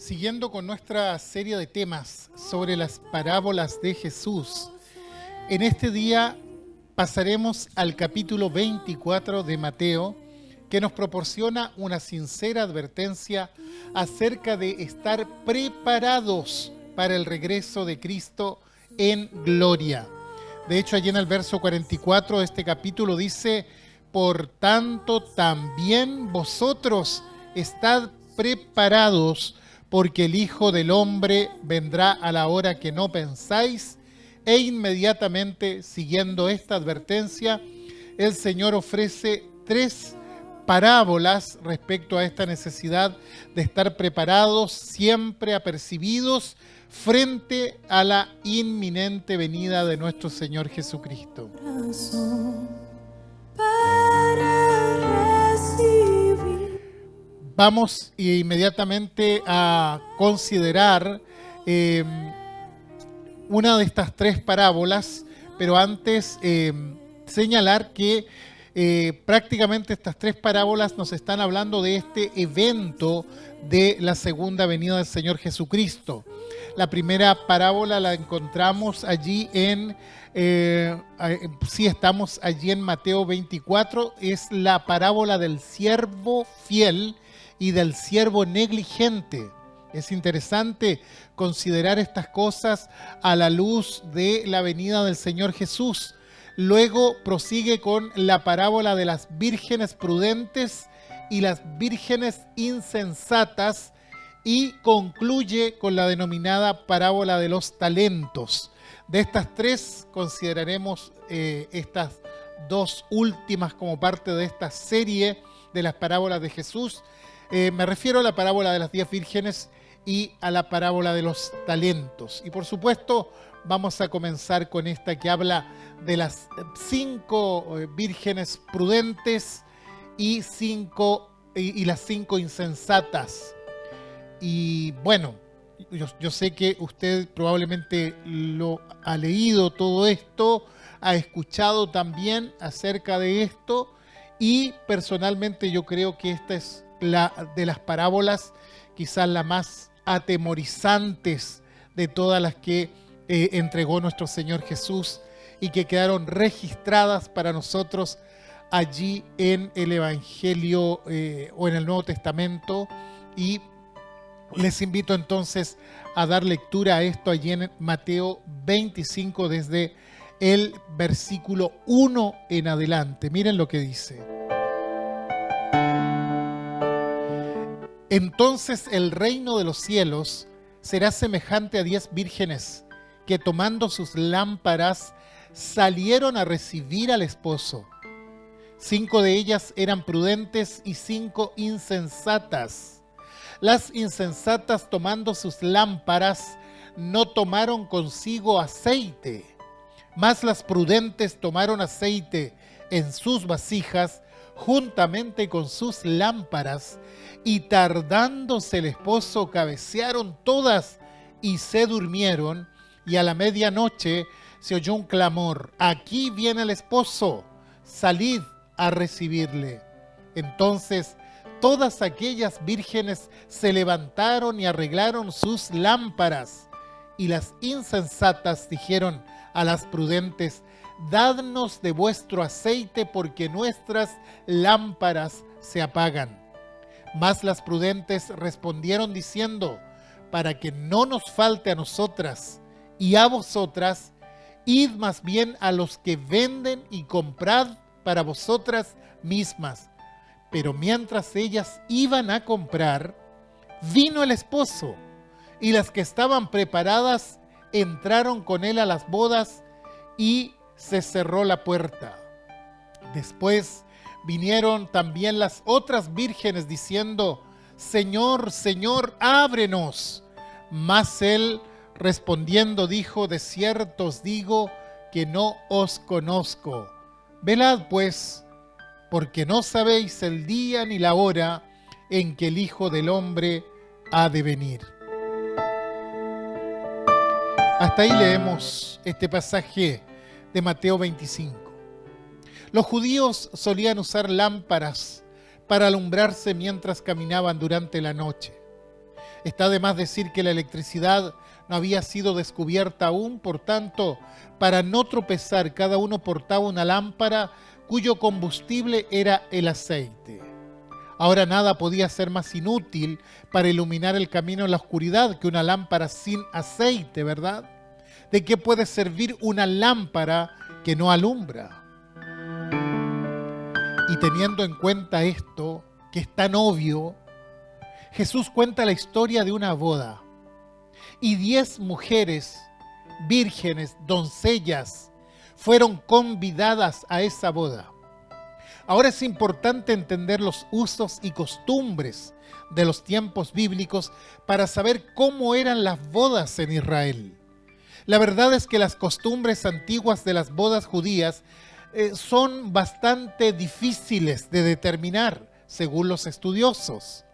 Siguiendo con nuestra serie de temas sobre las parábolas de Jesús, en este día pasaremos al capítulo 24 de Mateo, que nos proporciona una sincera advertencia acerca de estar preparados para el regreso de Cristo en gloria. De hecho, allí en el verso 44 de este capítulo dice: por tanto, también vosotros estad preparados, porque el Hijo del Hombre vendrá a la hora que no pensáis. E inmediatamente, siguiendo esta advertencia, el Señor ofrece 3 parábolas respecto a esta necesidad de estar preparados, siempre apercibidos frente a la inminente venida de nuestro Señor Jesucristo. Vamos inmediatamente a considerar una de estas 3 parábolas, pero antes señalar que prácticamente estas 3 parábolas nos están hablando de este evento de la segunda venida del Señor Jesucristo. La primera parábola la encontramos allí estamos allí en Mateo 24, es la parábola del siervo fiel y del siervo negligente. Es interesante considerar estas cosas a la luz de la venida del Señor Jesús. Luego prosigue con la parábola de las vírgenes prudentes y las vírgenes insensatas y concluye con la denominada parábola de los talentos. De estas 3 consideraremos estas 2 últimas como parte de esta serie de las parábolas de Jesús. Me refiero a la parábola de las 10 vírgenes y a la parábola de los talentos. Y por supuesto vamos a comenzar con esta que habla de las 5 vírgenes prudentes y las 5 insensatas. Y bueno, yo sé que usted probablemente lo ha leído todo esto, ha escuchado también acerca de esto, y personalmente yo creo que esta es la de las parábolas quizás la más atemorizantes de todas las que entregó nuestro Señor Jesús y que quedaron registradas para nosotros allí en el Evangelio o en el Nuevo Testamento. Y les invito entonces a dar lectura a esto allí en Mateo 25 desde el versículo 1 en adelante. Miren lo que dice. Entonces el reino de los cielos será semejante a 10 vírgenes que, tomando sus lámparas, salieron a recibir al esposo. 5 de ellas eran prudentes y 5 insensatas. Las insensatas, tomando sus lámparas, no tomaron consigo aceite, mas las prudentes tomaron aceite en sus vasijas juntamente con sus lámparas, y tardándose el esposo cabecearon todas y se durmieron. Y a la medianoche se oyó un clamor: aquí viene el esposo, salid a recibirle. Entonces todas aquellas vírgenes se levantaron y arreglaron sus lámparas. Y las insensatas dijeron a las prudentes: dadnos de vuestro aceite, porque nuestras lámparas se apagan. Mas las prudentes respondieron diciendo: para que no nos falte a nosotras y a vosotras, id más bien a los que venden y comprad para vosotras mismas. Pero mientras ellas iban a comprar, vino el esposo, y las que estaban preparadas entraron con él a las bodas, y se cerró la puerta. Después vinieron también las otras vírgenes diciendo: Señor, Señor, ábrenos. Mas él respondiendo dijo: de cierto os digo que no os conozco. Velad pues, porque no sabéis el día ni la hora en que el Hijo del Hombre ha de venir. Hasta ahí leemos este pasaje de Mateo 25. Los judíos solían usar lámparas para alumbrarse mientras caminaban durante la noche. Está de más decir que la electricidad no había sido descubierta aún, por tanto, para no tropezar, cada uno portaba una lámpara cuyo combustible era el aceite. Ahora nada podía ser más inútil para iluminar el camino en la oscuridad que una lámpara sin aceite, ¿verdad? ¿De qué puede servir una lámpara que no alumbra? Y teniendo en cuenta esto, que es tan obvio, Jesús cuenta la historia de una boda. Y 10 mujeres, vírgenes, doncellas, fueron convidadas a esa boda. Ahora es importante entender los usos y costumbres de los tiempos bíblicos para saber cómo eran las bodas en Israel. La verdad es que las costumbres antiguas de las bodas judías son bastante difíciles de determinar, según los estudiosos.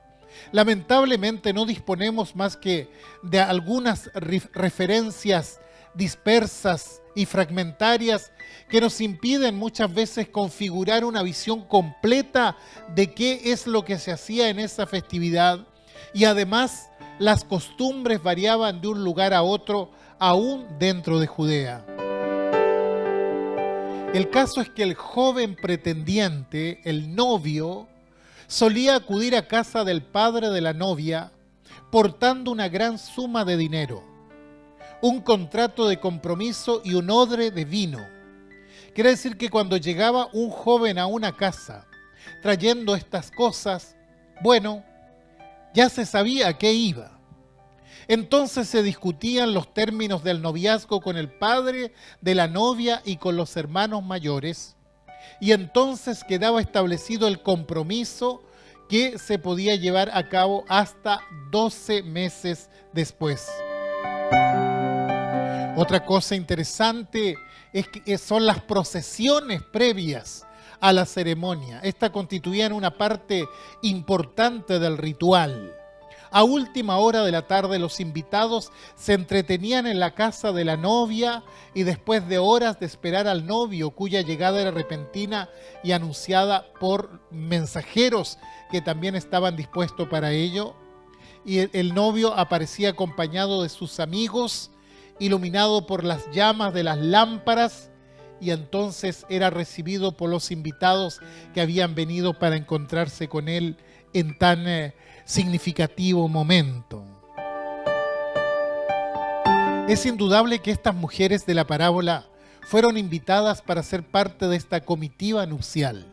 Lamentablemente no disponemos más que de algunas referencias dispersas y fragmentarias que nos impiden muchas veces configurar una visión completa de qué es lo que se hacía en esa festividad, y además las costumbres variaban de un lugar a otro, aún dentro de Judea. El caso es que el joven pretendiente, el novio, solía acudir a casa del padre de la novia portando una gran suma de dinero, un contrato de compromiso y un odre de vino. Quiere decir que cuando llegaba un joven a una casa trayendo estas cosas, bueno, ya se sabía a qué iba. Entonces se discutían los términos del noviazgo con el padre de la novia y con los hermanos mayores, y entonces quedaba establecido el compromiso que se podía llevar a cabo hasta 12 meses después. Otra cosa interesante es que son las procesiones previas a la ceremonia. Esta constituían una parte importante del ritual. A última hora de la tarde los invitados se entretenían en la casa de la novia y después de horas de esperar al novio, cuya llegada era repentina y anunciada por mensajeros que también estaban dispuestos para ello, y el novio aparecía acompañado de sus amigos, iluminado por las llamas de las lámparas, y entonces era recibido por los invitados que habían venido para encontrarse con él en tan significativo momento. Es indudable que estas mujeres de la parábola fueron invitadas para ser parte de esta comitiva nupcial.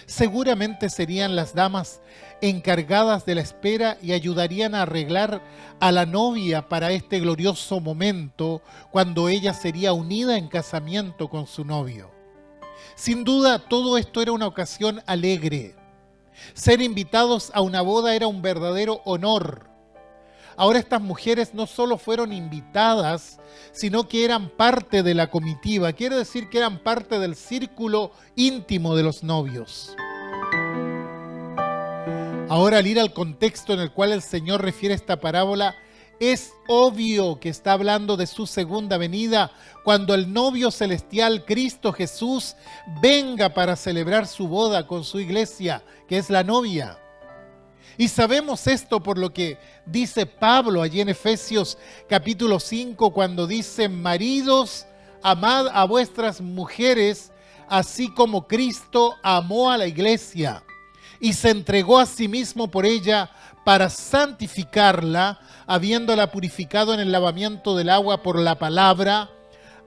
Seguramente serían las damas encargadas de la espera y ayudarían a arreglar a la novia para este glorioso momento cuando ella sería unida en casamiento con su novio. Sin duda, todo esto era una ocasión alegre. Ser invitados a una boda era un verdadero honor. Ahora estas mujeres no solo fueron invitadas, sino que eran parte de la comitiva. Quiere decir que eran parte del círculo íntimo de los novios. Ahora, al ir al contexto en el cual el Señor refiere esta parábola, es obvio que está hablando de su segunda venida, cuando el novio celestial, Cristo Jesús, venga para celebrar su boda con su iglesia, que es la novia. Y sabemos esto por lo que dice Pablo allí en Efesios capítulo 5, cuando dice: maridos, amad a vuestras mujeres, así como Cristo amó a la iglesia y se entregó a sí mismo por ella para santificarla, habiéndola purificado en el lavamiento del agua por la palabra,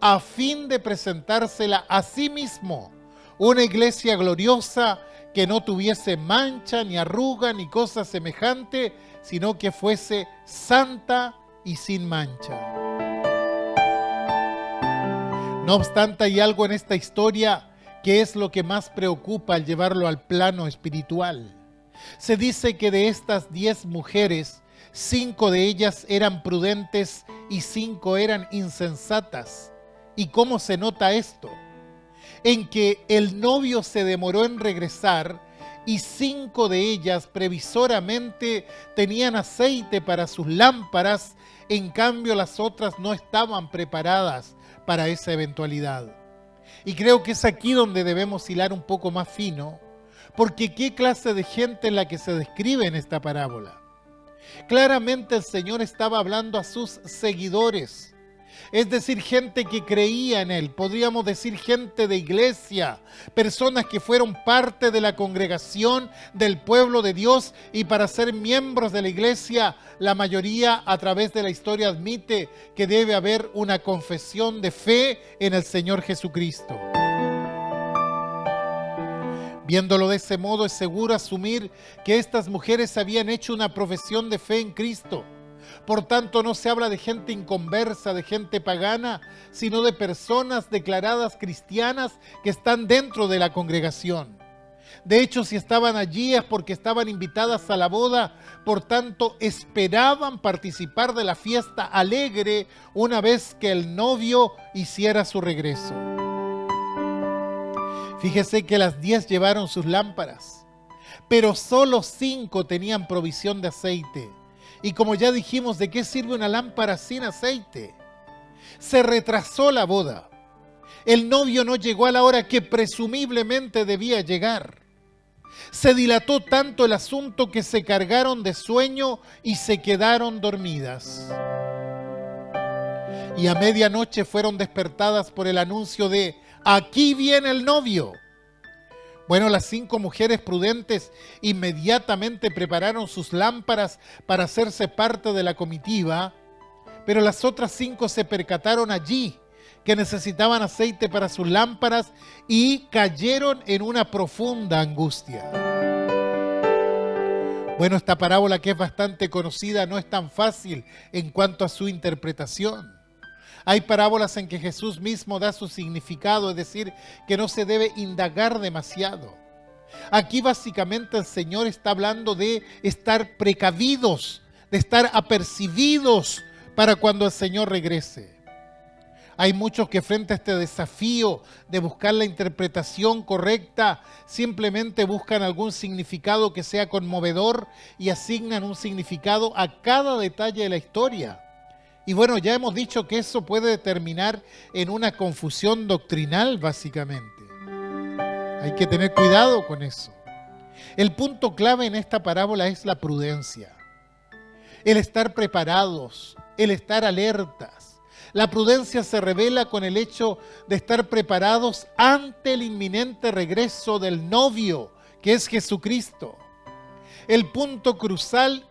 a fin de presentársela a sí mismo, una iglesia gloriosa que no tuviese mancha, ni arruga, ni cosa semejante, sino que fuese santa y sin mancha. No obstante, hay algo en esta historia que es lo que más preocupa al llevarlo al plano espiritual. Se dice que de estas 10 mujeres, 5 de ellas eran prudentes y 5 eran insensatas. ¿Y cómo se nota esto? En que el novio se demoró en regresar y 5 de ellas previsoramente tenían aceite para sus lámparas, en cambio las otras no estaban preparadas para esa eventualidad. Y creo que es aquí donde debemos hilar un poco más fino, porque ¿qué clase de gente es la que se describe en esta parábola? Claramente el Señor estaba hablando a sus seguidores, es decir, gente que creía en Él, podríamos decir gente de iglesia, personas que fueron parte de la congregación del pueblo de Dios, y para ser miembros de la iglesia, la mayoría a través de la historia admite que debe haber una confesión de fe en el Señor Jesucristo. Viéndolo de ese modo, es seguro asumir que estas mujeres habían hecho una profesión de fe en Cristo. Por tanto, no se habla de gente inconversa, de gente pagana, sino de personas declaradas cristianas que están dentro de la congregación. De hecho, si estaban allí es porque estaban invitadas a la boda, por tanto, esperaban participar de la fiesta alegre una vez que el novio hiciera su regreso. Fíjese que las 10 llevaron sus lámparas, pero solo 5 tenían provisión de aceite. Y como ya dijimos, ¿de qué sirve una lámpara sin aceite? Se retrasó la boda. El novio no llegó a la hora que presumiblemente debía llegar. Se dilató tanto el asunto que se cargaron de sueño y se quedaron dormidas. Y a medianoche fueron despertadas por el anuncio de «Aquí viene el novio». Bueno, las 5 mujeres prudentes inmediatamente prepararon sus lámparas para hacerse parte de la comitiva, pero las otras 5 se percataron allí que necesitaban aceite para sus lámparas y cayeron en una profunda angustia. Bueno, esta parábola, que es bastante conocida, no es tan fácil en cuanto a su interpretación. Hay parábolas en que Jesús mismo da su significado, es decir, que no se debe indagar demasiado. Aquí básicamente el Señor está hablando de estar precavidos, de estar apercibidos para cuando el Señor regrese. Hay muchos que frente a este desafío de buscar la interpretación correcta, simplemente buscan algún significado que sea conmovedor y asignan un significado a cada detalle de la historia. Y bueno, ya hemos dicho que eso puede terminar en una confusión doctrinal, básicamente. Hay que tener cuidado con eso. El punto clave en esta parábola es la prudencia. El estar preparados, el estar alertas. La prudencia se revela con el hecho de estar preparados ante el inminente regreso del novio, que es Jesucristo. El punto crucial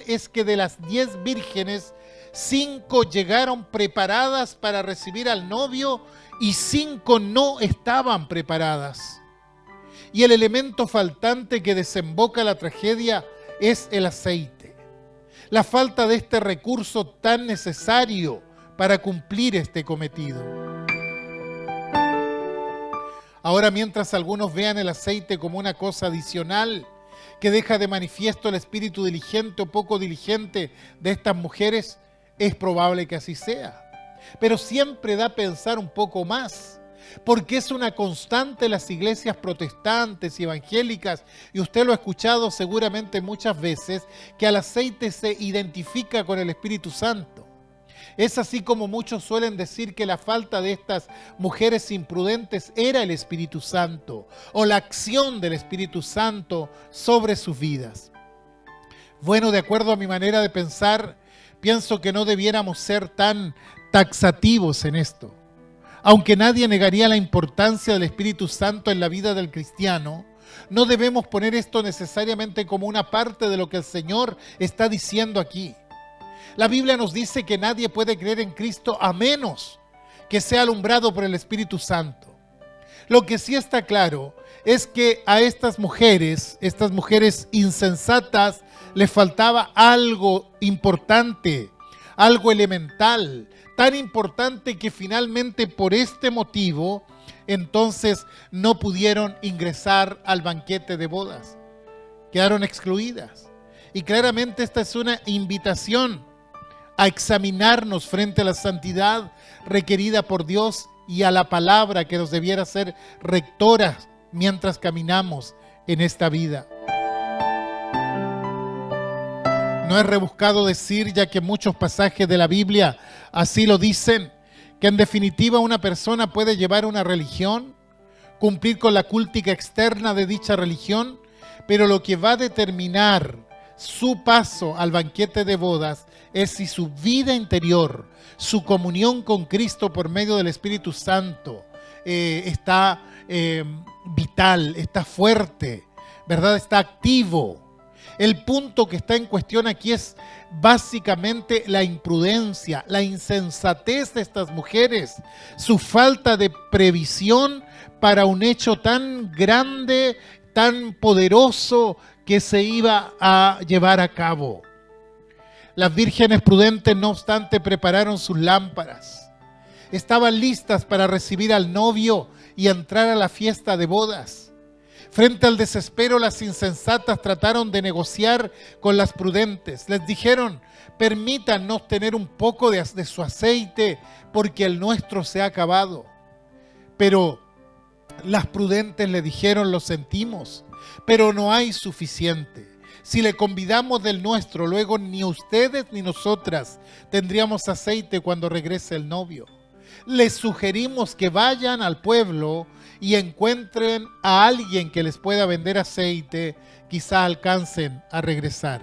es que de las 10 vírgenes, 5 llegaron preparadas para recibir al novio y 5 no estaban preparadas. Y el elemento faltante que desemboca la tragedia es el aceite. La falta de este recurso tan necesario para cumplir este cometido. Ahora, mientras algunos vean el aceite como una cosa adicional que deja de manifiesto el espíritu diligente o poco diligente de estas mujeres, es probable que así sea, pero siempre da a pensar un poco más, porque es una constante en las iglesias protestantes y evangélicas, y usted lo ha escuchado seguramente muchas veces, que al aceite se identifica con el Espíritu Santo. Es así como muchos suelen decir que la falta de estas mujeres imprudentes era el Espíritu Santo, o la acción del Espíritu Santo sobre sus vidas. Bueno, de acuerdo a mi manera de pensar, pienso que no debiéramos ser tan taxativos en esto. Aunque nadie negaría la importancia del Espíritu Santo en la vida del cristiano, no debemos poner esto necesariamente como una parte de lo que el Señor está diciendo aquí. La Biblia nos dice que nadie puede creer en Cristo a menos que sea alumbrado por el Espíritu Santo. Lo que sí está claro es que a estas mujeres insensatas, les faltaba algo importante, algo elemental, tan importante que finalmente por este motivo, entonces no pudieron ingresar al banquete de bodas. Quedaron excluidas. Y claramente esta es una invitación a examinarnos frente a la santidad requerida por Dios y a la palabra que nos debiera ser rectora mientras caminamos en esta vida. No es rebuscado decir, ya que muchos pasajes de la Biblia así lo dicen, que en definitiva una persona puede llevar una religión, cumplir con la cúltica externa de dicha religión, pero lo que va a determinar su paso al banquete de bodas es si su vida interior, su comunión con Cristo por medio del Espíritu Santo está vital, está fuerte, ¿verdad? Está activo. El punto que está en cuestión aquí es básicamente la imprudencia, la insensatez de estas mujeres, su falta de previsión para un hecho tan grande, tan poderoso que se iba a llevar a cabo. Las vírgenes prudentes, no obstante, prepararon sus lámparas. Estaban listas para recibir al novio y entrar a la fiesta de bodas. Frente al desespero, las insensatas trataron de negociar con las prudentes. Les dijeron: permítanos tener un poco de su aceite, porque el nuestro se ha acabado. Pero las prudentes le dijeron: lo sentimos, pero no hay suficiente. Si le convidamos del nuestro, luego ni ustedes ni nosotras tendríamos aceite cuando regrese el novio. Les sugerimos que vayan al pueblo y encuentren a alguien que les pueda vender aceite, quizá alcancen a regresar.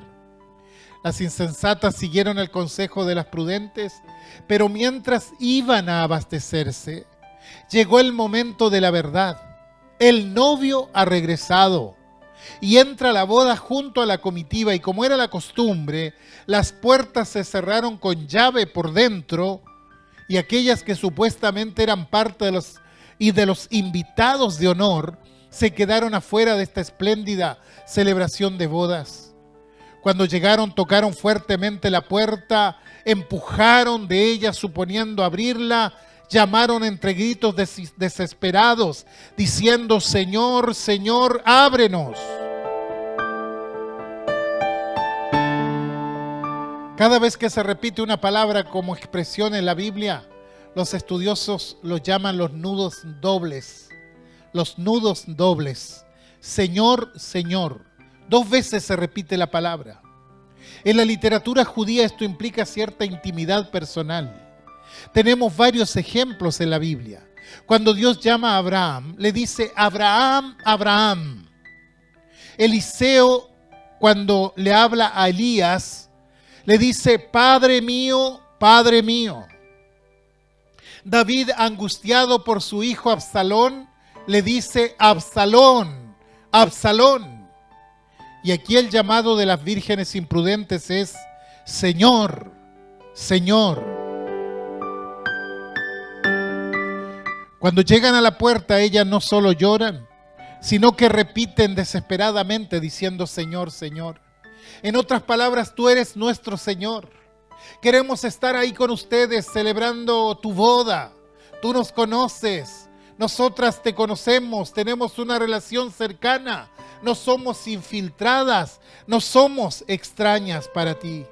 Las insensatas siguieron el consejo de las prudentes, pero mientras iban a abastecerse, llegó el momento de la verdad. El novio ha regresado y entra a la boda junto a la comitiva, y como era la costumbre, las puertas se cerraron con llave por dentro, y aquellas que supuestamente eran parte de los invitados de honor se quedaron afuera de esta espléndida celebración de bodas. Cuando llegaron, tocaron fuertemente la puerta, empujaron de ella suponiendo abrirla, llamaron entre gritos desesperados, diciendo: Señor, Señor, ábrenos. Cada vez que se repite una palabra como expresión en la Biblia, los estudiosos los llaman los nudos dobles. Los nudos dobles. Señor, Señor. 2 veces se repite la palabra. En la literatura judía esto implica cierta intimidad personal. Tenemos varios ejemplos en la Biblia. Cuando Dios llama a Abraham, le dice: Abraham, Abraham. Eliseo, cuando le habla a Elías, le dice: Padre mío, Padre mío. David, angustiado por su hijo Absalón, le dice: Absalón, Absalón. Y aquí el llamado de las vírgenes imprudentes es: Señor, Señor. Cuando llegan a la puerta, ellas no solo lloran, sino que repiten desesperadamente diciendo: Señor, Señor. En otras palabras, tú eres nuestro Señor. Queremos estar ahí con ustedes celebrando tu boda. Tú nos conoces, nosotras te conocemos, tenemos una relación cercana. No somos infiltradas, no somos extrañas para ti.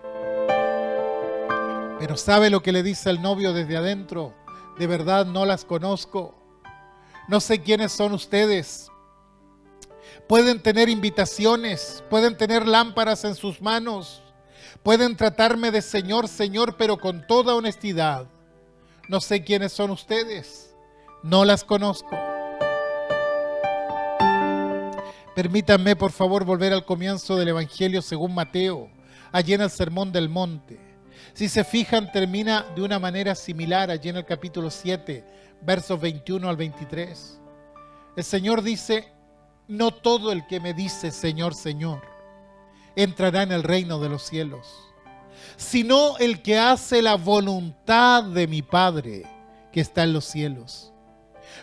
Pero ¿sabe lo que le dice el novio desde adentro? De verdad no las conozco. No sé quiénes son ustedes. Pueden tener invitaciones, pueden tener lámparas en sus manos, pueden tratarme de Señor, Señor, pero con toda honestidad, no sé quiénes son ustedes, no las conozco. Permítanme, por favor, volver al comienzo del Evangelio según Mateo, allí en el Sermón del Monte. Si se fijan, termina de una manera similar allí en el capítulo 7, versos 21 al 23. El Señor dice: no todo el que me dice Señor, Señor, entrará en el reino de los cielos, sino el que hace la voluntad de mi Padre que está en los cielos.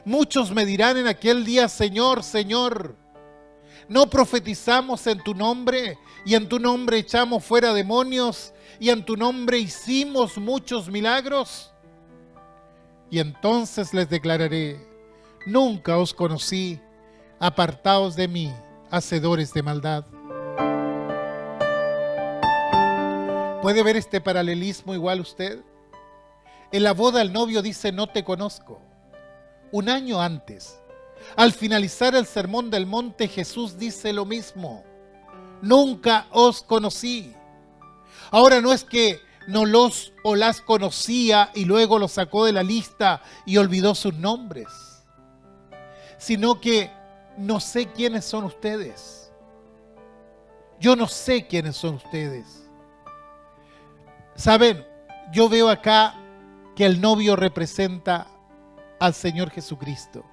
Muchos me dirán en aquel día: Señor, Señor, ¿no profetizamos en tu nombre? Y en tu nombre echamos fuera demonios, y en tu nombre hicimos muchos milagros. Y entonces les declararé: nunca os conocí, apartaos de mí, hacedores de maldad. ¿Puede ver este paralelismo igual usted? En la boda el novio dice: no te conozco. Un año antes, al finalizar el Sermón del Monte, Jesús dice lo mismo: nunca os conocí. Ahora no es que no los o las conocía y luego los sacó de la lista y olvidó sus nombres, sino que no sé quiénes son ustedes. Yo no sé quiénes son ustedes. Saben, yo veo acá que el novio representa al Señor Jesucristo.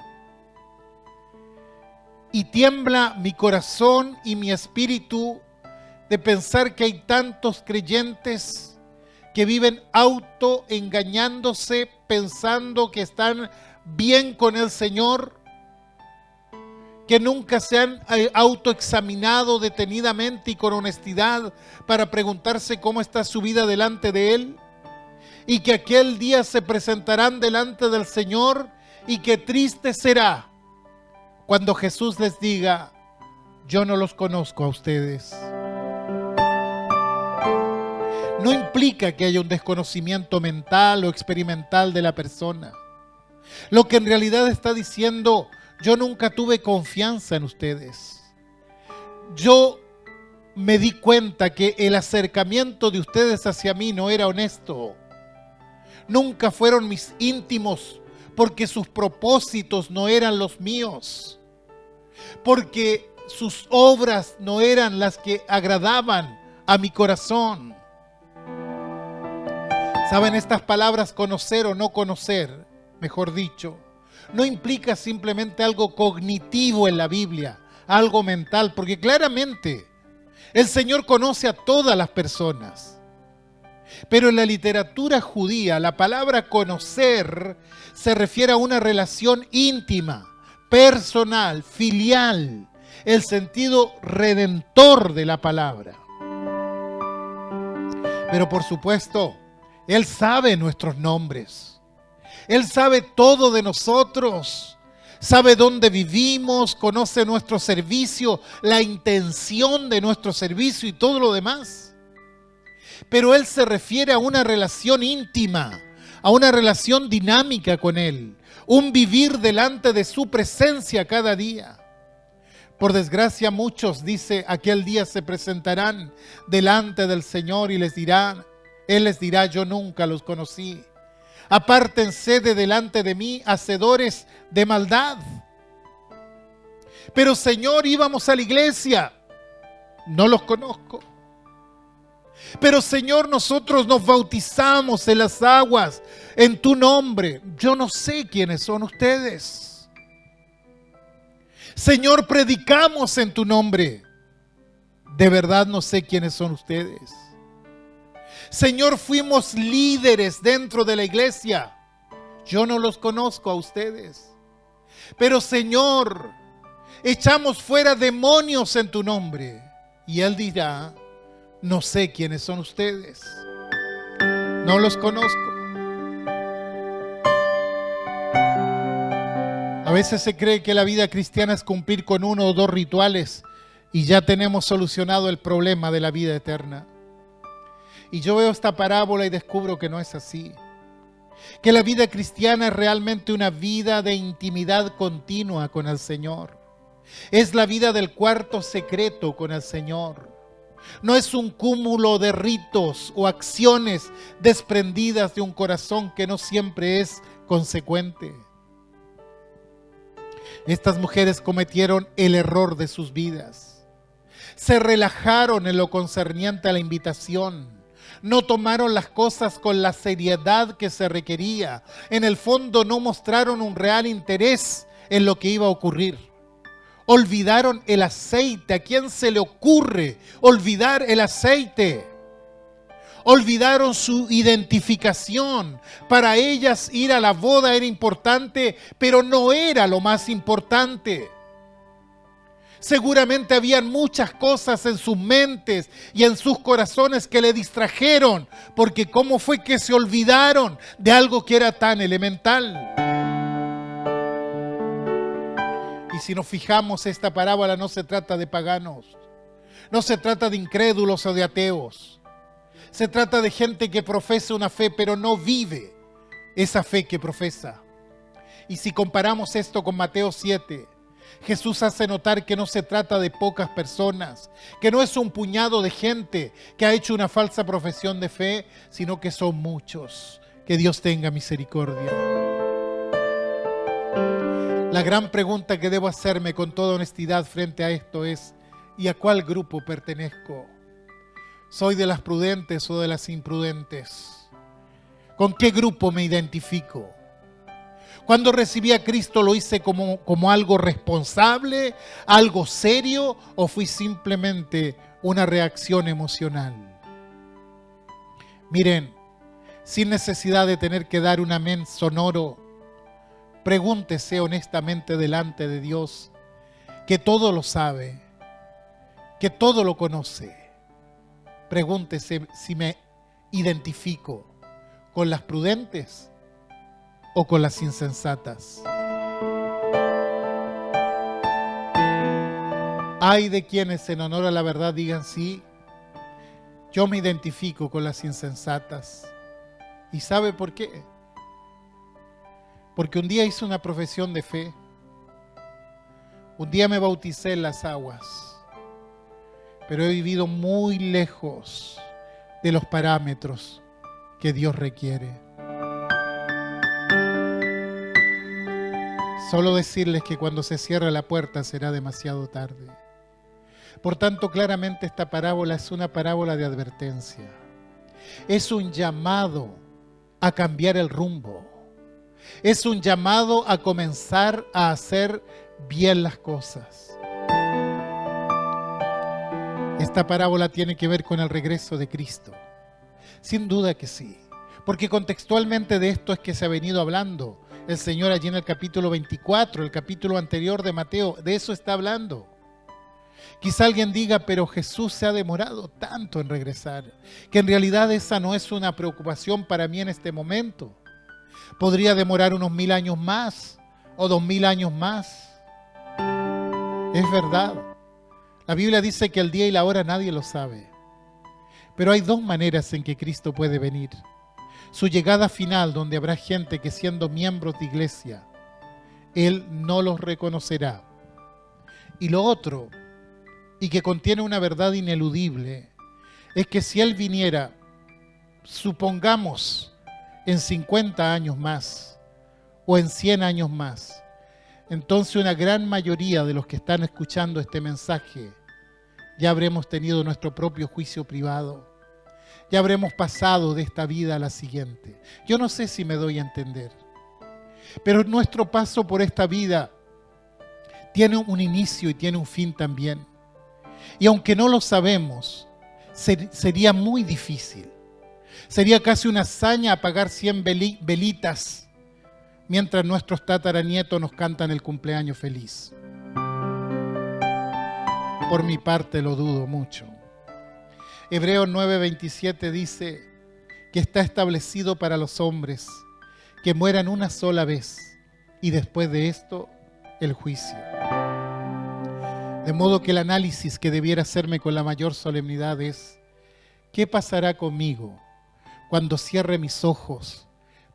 Y tiembla mi corazón y mi espíritu de pensar que hay tantos creyentes que viven autoengañándose, pensando que están bien con el Señor, que nunca se han autoexaminado detenidamente y con honestidad para preguntarse cómo está su vida delante de Él, y que aquel día se presentarán delante del Señor, y que triste será cuando Jesús les diga: yo no los conozco a ustedes. No implica que haya un desconocimiento mental o experimental de la persona. Lo que en realidad está diciendo: yo nunca tuve confianza en ustedes. Yo me di cuenta que el acercamiento de ustedes hacia mí no era honesto. Nunca fueron mis íntimos, porque sus propósitos no eran los míos, porque sus obras no eran las que agradaban a mi corazón. ¿Saben? Estas palabras, conocer o no conocer, mejor dicho, no implica simplemente algo cognitivo en la Biblia, algo mental, porque claramente el Señor conoce a todas las personas. Pero en la literatura judía, la palabra conocer se refiere a una relación íntima, personal, filial, el sentido redentor de la palabra. Pero por supuesto, Él sabe nuestros nombres. Él sabe todo de nosotros. Sabe dónde vivimos, conoce nuestro servicio, la intención de nuestro servicio y todo lo demás. Pero Él se refiere a una relación íntima, a una relación dinámica con Él, un vivir delante de su presencia cada día. Por desgracia, muchos, dice, aquel día se presentarán delante del Señor y Él les dirá: yo nunca los conocí. Apártense de delante de mí, hacedores de maldad. Pero Señor, íbamos a la iglesia. No los conozco. Pero Señor, nosotros nos bautizamos en las aguas en tu nombre. Yo no sé quiénes son ustedes. Señor, predicamos en tu nombre. De verdad no sé quiénes son ustedes. Señor, fuimos líderes dentro de la iglesia. Yo no los conozco a ustedes. Pero Señor, echamos fuera demonios en tu nombre. Y Él dirá: no sé quiénes son ustedes. No los conozco. A veces se cree que la vida cristiana es cumplir con 1 o 2 rituales y ya tenemos solucionado el problema de la vida eterna. Y yo veo esta parábola y descubro que no es así. Que la vida cristiana es realmente una vida de intimidad continua con el Señor. Es la vida del cuarto secreto con el Señor. No es un cúmulo de ritos o acciones desprendidas de un corazón que no siempre es consecuente. Estas mujeres cometieron el error de sus vidas. Se relajaron en lo concerniente a la invitación. No tomaron las cosas con la seriedad que se requería. En el fondo no mostraron un real interés en lo que iba a ocurrir. Olvidaron el aceite. ¿A quién se le ocurre olvidar el aceite? Olvidaron su identificación. Para ellas ir a la boda era importante, pero no era lo más importante. Seguramente habían muchas cosas en sus mentes y en sus corazones que le distrajeron, porque ¿cómo fue que se olvidaron de algo que era tan elemental? Y si nos fijamos, esta parábola no se trata de paganos, no se trata de incrédulos o de ateos. Se trata de gente que profesa una fe, pero no vive esa fe que profesa. Y si comparamos esto con Mateo 7, Jesús hace notar que no se trata de pocas personas, que no es un puñado de gente que ha hecho una falsa profesión de fe, sino que son muchos. Que Dios tenga misericordia. La gran pregunta que debo hacerme con toda honestidad frente a esto es: ¿Y a cuál grupo pertenezco? ¿Soy de las prudentes o de las imprudentes? ¿Con qué grupo me identifico? Cuando recibí a Cristo, ¿lo hice como algo responsable, algo serio, o fui simplemente una reacción emocional? Miren, sin necesidad de tener que dar un amén sonoro, pregúntese honestamente delante de Dios, que todo lo sabe, que todo lo conoce. Pregúntese si me identifico con las prudentes o con las insensatas. Hay de quienes en honor a la verdad digan sí, yo me identifico con las insensatas. ¿Y sabe por qué? Porque un día hice una profesión de fe. Un día me bauticé en las aguas. Pero he vivido muy lejos de los parámetros que Dios requiere. Solo decirles que cuando se cierre la puerta será demasiado tarde. Por tanto, claramente esta parábola es una parábola de advertencia. Es un llamado a cambiar el rumbo. Es un llamado a comenzar a hacer bien las cosas. Esta parábola tiene que ver con el regreso de Cristo. Sin duda que sí, porque contextualmente de esto es que se ha venido hablando el Señor allí en el capítulo 24, el capítulo anterior de Mateo, de eso está hablando. Quizá alguien diga, pero Jesús se ha demorado tanto en regresar, que en realidad esa no es una preocupación para mí en este momento. Podría demorar unos 1000 años más o 2000 años más. Es verdad. La Biblia dice que el día y la hora nadie lo sabe. Pero hay dos maneras en que Cristo puede venir. Su llegada final, donde habrá gente que siendo miembros de iglesia, Él no los reconocerá. Y lo otro, y que contiene una verdad ineludible, es que si Él viniera, supongamos, en 50 años más, o en 100 años más, entonces una gran mayoría de los que están escuchando este mensaje ya habremos tenido nuestro propio juicio privado. Ya habremos pasado de esta vida a la siguiente. Yo no sé si me doy a entender. Pero nuestro paso por esta vida tiene un inicio y tiene un fin también. Y aunque no lo sabemos, sería muy difícil. Sería casi una hazaña apagar 100 velitas mientras nuestros tataranietos nos cantan el cumpleaños feliz. Por mi parte lo dudo mucho. Hebreos 9:27 dice que está establecido para los hombres que mueran una sola vez y después de esto el juicio. De modo que el análisis que debiera hacerme con la mayor solemnidad es: ¿qué pasará conmigo cuando cierre mis ojos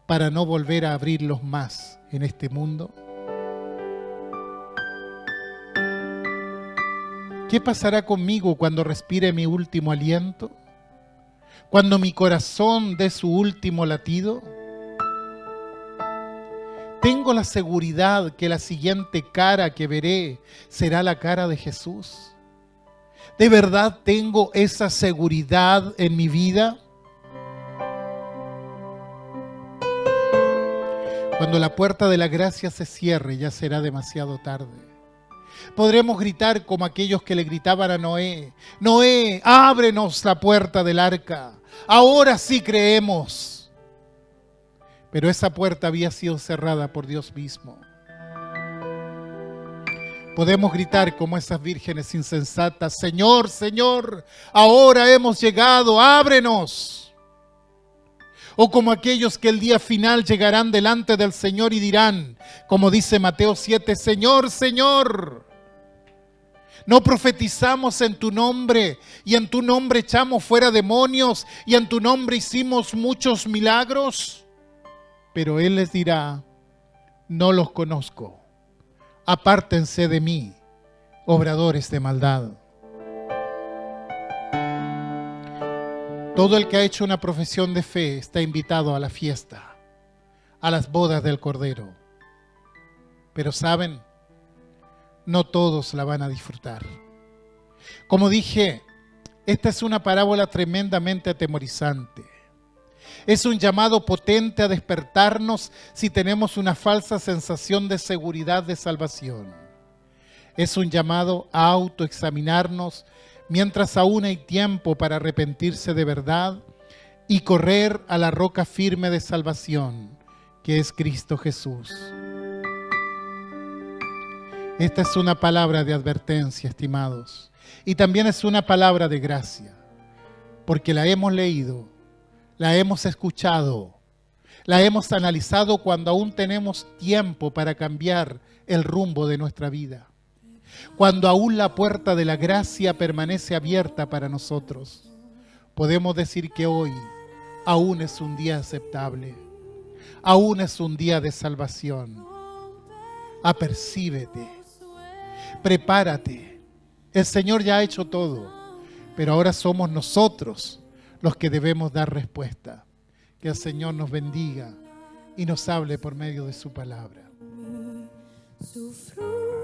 para no volver a abrirlos más en este mundo? ¿Qué pasará conmigo cuando respire mi último aliento? ¿Cuando mi corazón dé su último latido? ¿Tengo la seguridad que la siguiente cara que veré será la cara de Jesús? ¿De verdad tengo esa seguridad en mi vida? Cuando la puerta de la gracia se cierre, ya será demasiado tarde. Podremos gritar como aquellos que le gritaban a Noé: Noé, ábrenos la puerta del arca, ahora sí creemos. Pero esa puerta había sido cerrada por Dios mismo. Podemos gritar como esas vírgenes insensatas: Señor, Señor, ahora hemos llegado, ábrenos. O como aquellos que el día final llegarán delante del Señor y dirán, como dice Mateo 7, Señor, Señor, ¿no profetizamos en tu nombre y en tu nombre echamos fuera demonios y en tu nombre hicimos muchos milagros? Pero Él les dirá: no los conozco, apártense de mí, obradores de maldad. Todo el que ha hecho una profesión de fe está invitado a la fiesta, a las bodas del Cordero. Pero ¿saben? No todos la van a disfrutar. Como dije, esta es una parábola tremendamente atemorizante. Es un llamado potente a despertarnos si tenemos una falsa sensación de seguridad de salvación. Es un llamado a autoexaminarnos mientras aún hay tiempo para arrepentirse de verdad y correr a la roca firme de salvación, que es Cristo Jesús. Esta es una palabra de advertencia, estimados, y también es una palabra de gracia, porque la hemos leído, la hemos escuchado, la hemos analizado cuando aún tenemos tiempo para cambiar el rumbo de nuestra vida, cuando aún la puerta de la gracia permanece abierta para nosotros. Podemos decir que hoy aún es un día aceptable, aún es un día de salvación. Apercíbete, prepárate. El Señor ya ha hecho todo, pero ahora somos nosotros los que debemos dar respuesta. Que el Señor nos bendiga y nos hable por medio de su palabra. Su fruto.